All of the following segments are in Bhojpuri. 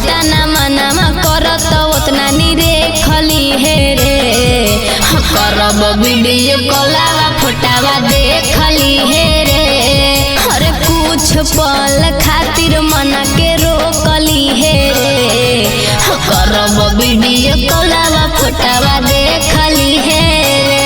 जेतना मनामा करत उतना निरे खली हे रे करब वीडियो कॉलवा फोटावा देखली हे रे हर कुछ पल खातिर मना के रोकली हे रे करब वीडियो कॉलवा फोटावा देखली हे रे।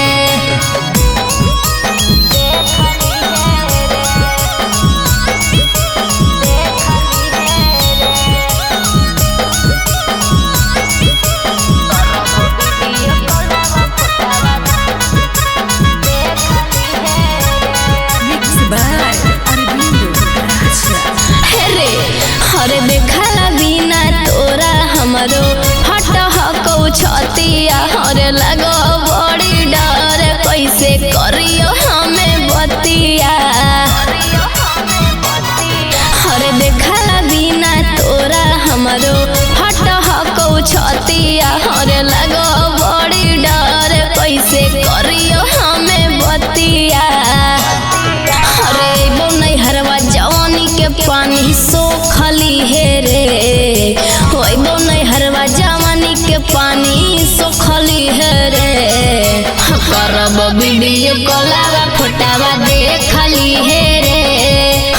हरे देखला बिना तोरा हमरो हट हकौ छतिया हरे लगो बड़ी डर कैसे करियो हमें बतिया हरे देखला बिना तोरा हमरो हट हकौ छतिया हरे लगो बड़ी डर कैसे करियो हमें बतिया हरे बोनै हरवा जवानी के पानी सोखली हे रे होय बोनै हरवा जवानी के पानी सोखली हे रे करब वीडियो कॉलवा फोटावा देखली हे रे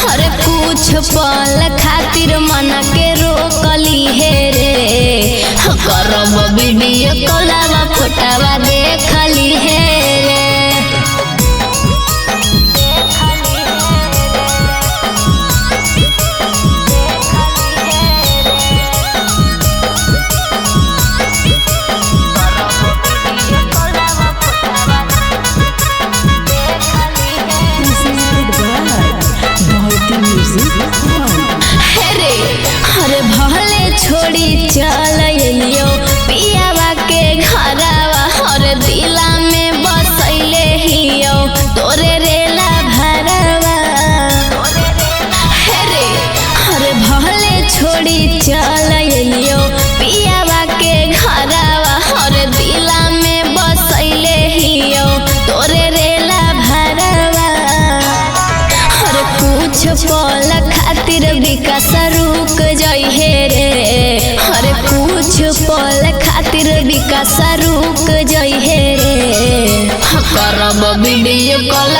हर कुछ पल खातिर मना के रोकली हे रे करब वीडियो कॉलवा फोटावा देखली हे रे। हरे भले छोड़ी चल लियो पियावा के घरवा हर दिला में बसैले हियो तोरे रेला भरवा हरे भले छोड़ी चल लियो पियावा के घरवा हर दिला में बसैले हियो तोरे रेला भरवा हर कुछ पल खातिर विकास रुक जाई हे रे हर कुछ पल खातिर विकास रुक जाई हे रे करब वीडियो कॉल